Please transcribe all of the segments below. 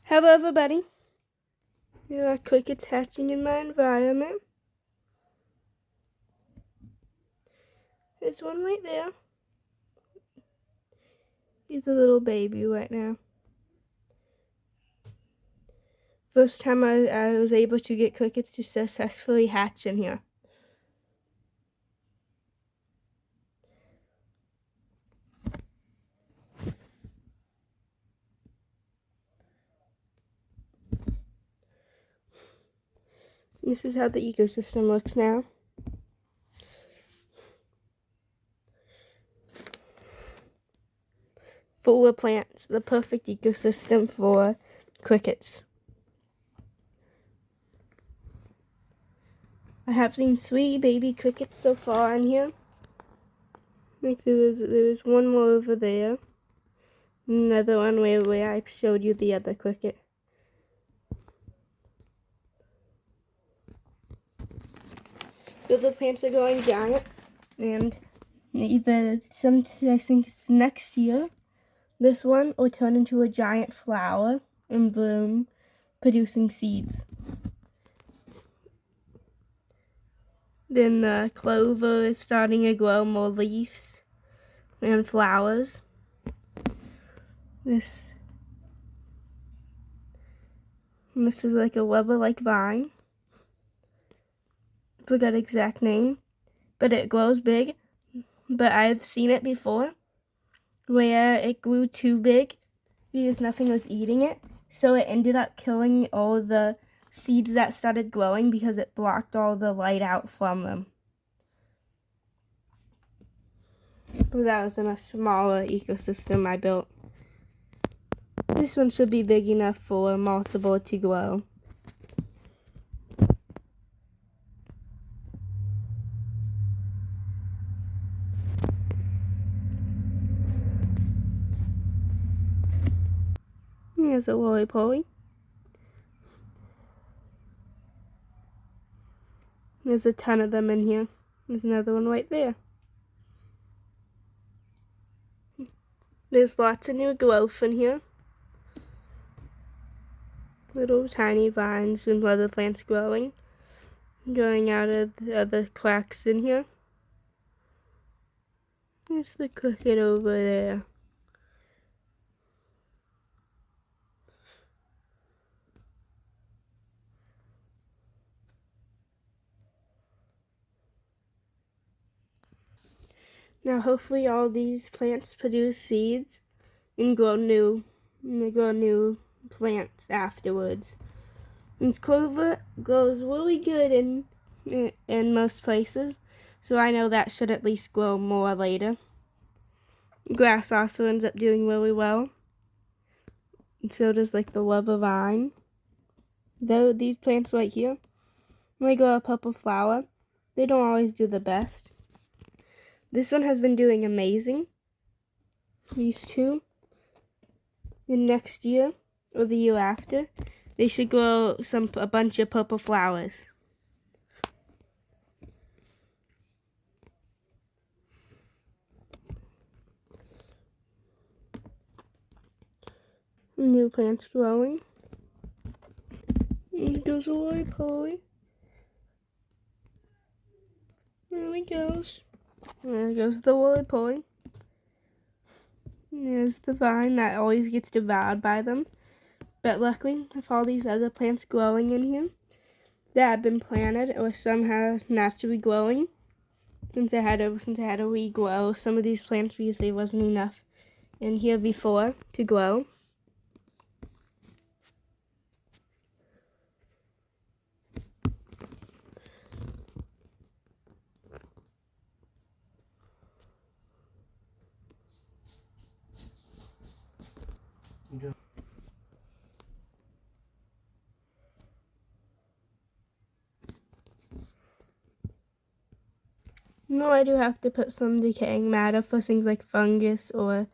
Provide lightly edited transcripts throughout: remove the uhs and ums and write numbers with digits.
Hello everybody, there are crickets hatching in my environment. There's one right there. He's a little baby right now. First time I was able to get crickets to successfully hatch in here. This is how the ecosystem looks now. Full of plants, the perfect ecosystem for crickets. I have seen 3 baby crickets so far in here. Like there was one more over there. Another one where I showed you the other cricket. The other plants are going giant, and I think it's next year, this one will turn into a giant flower and bloom, producing seeds. Then the clover is starting to grow more leaves and flowers. This is like a rubber-like vine. I forgot the exact name, but it grows big. But I've seen it before, where it grew too big because nothing was eating it. So it ended up killing all the seeds that started growing because it blocked all the light out from them. But that was in a smaller ecosystem I built. This one should be big enough for multiple to grow. Here's a roly-poly. There's a ton of them in here. There's another one right there. There's lots of new growth in here. Little tiny vines with other plants growing out of the other cracks in here. There's the cricket over there. Now hopefully all these plants produce seeds and grow new plants afterwards. And clover grows really good in most places, so I know that should at least grow more later. Grass also ends up doing really well. And so does like the rubber vine. Though these plants right here, when they grow a purple flower, they don't always do the best. This one has been doing amazing. These two. And next year, or the year after, they should grow a bunch of purple flowers. New plants growing. There goes a roly-poly. There he goes. There goes the roly-poly. There's the vine that always gets devoured by them. But luckily, with all these other plants growing in here that have been planted or somehow naturally growing, since I had to regrow some of these plants because there wasn't enough in here before to grow. No, I do have to put some decaying matter for things like fungus or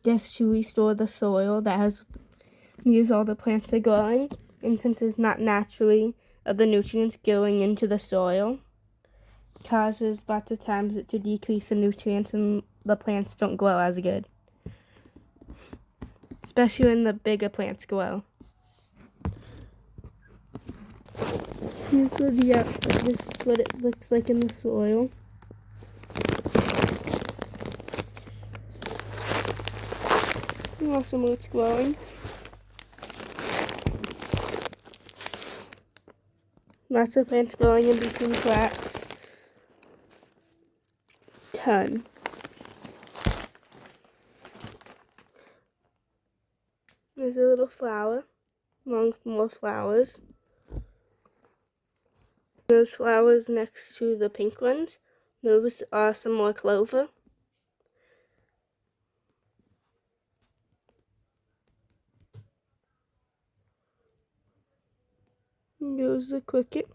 just to restore the soil that has used all the plants are growing. And since it's not naturally of the nutrients going into the soil, causes lots of times it to decrease the nutrients and the plants don't grow as good. Especially when the bigger plants grow. Here's what the outside, this is what it looks like in the soil. And also where it's growing. Lots of plants growing in between cracks. Ton. There's a little flower, along with more flowers. Those flowers next to the pink ones, those are some more clover. And goes the cricket.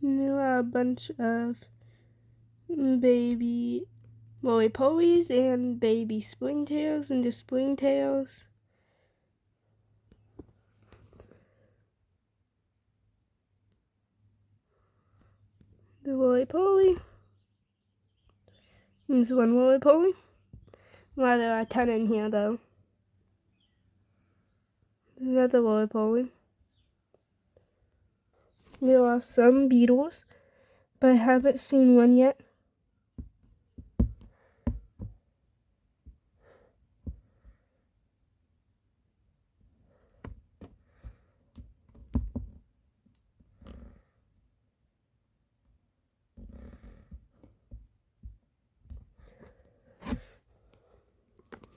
And there are a bunch of baby roly-polies and baby springtails and just springtails. The roly-poly. There's one roly-poly. Well, there are a ton in here though. There's another roly-poly. There are some beetles, but I haven't seen one yet.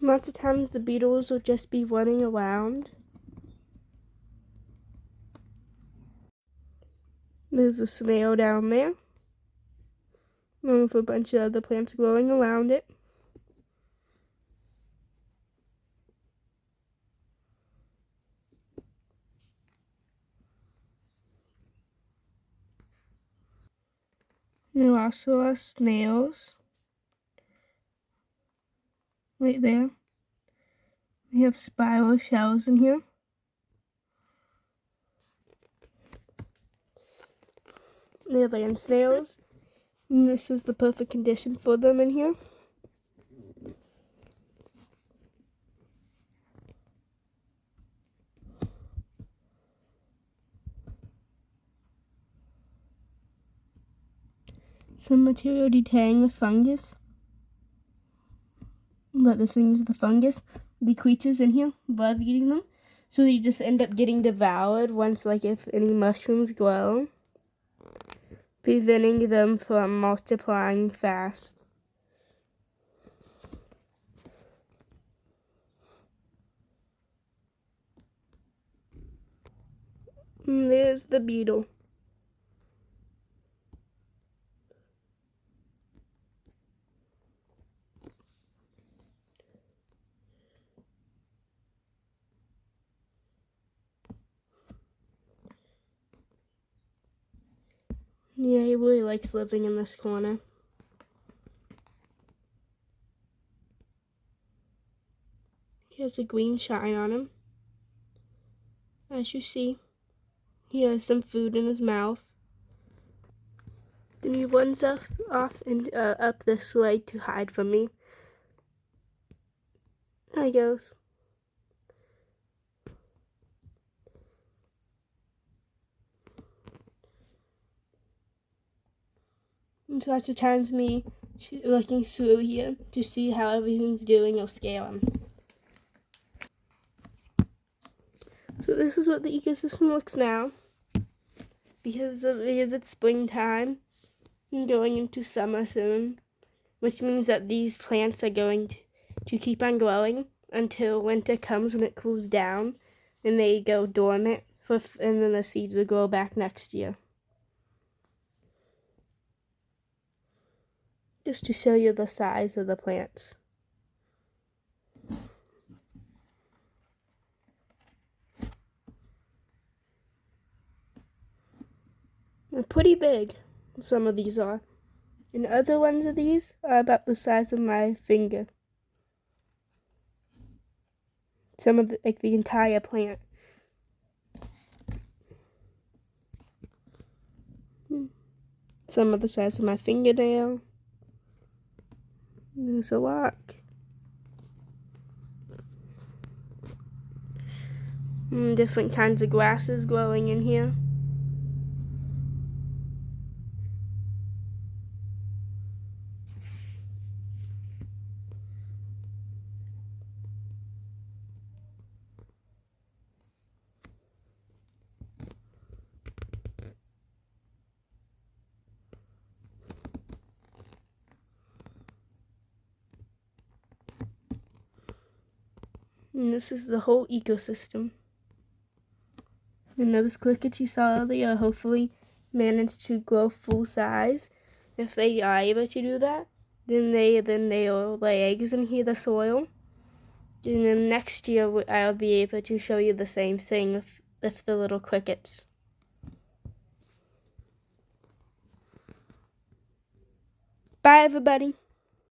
Lots of times the beetles will just be running around. There's a snail down there, along with a bunch of other plants growing around it. There also are snails right there. We have spiral shells in here. They're land snails, and this is the perfect condition for them in here. Some material decaying with fungus. But the thing is, the fungus, the creatures in here love eating them, so they just end up getting devoured once, like, if any mushrooms grow, preventing them from multiplying fast. And there's the beetle. Yeah, he really likes living in this corner. He has a green shine on him. As you see, he has some food in his mouth. Then he runs off and up this way to hide from me. There he goes. And so lots of times me looking through here to see how everything's doing will scare him. So this is what the ecosystem looks now. Because it's springtime and going into summer soon, which means that these plants are going to keep on growing until winter comes when it cools down and they go dormant, and then the seeds will grow back next year. Just to show you the size of the plants. They're pretty big, some of these are. And other ones of these are about the size of my finger. Some of the entire plant. some of the size of my fingernail. There's a rock. Different kinds of grasses growing in here. And this is the whole ecosystem. And those crickets you saw earlier hopefully managed to grow full size. If they are able to do that, then they'll lay eggs in here, the soil. And then next year I'll be able to show you the same thing with the little crickets. Bye everybody.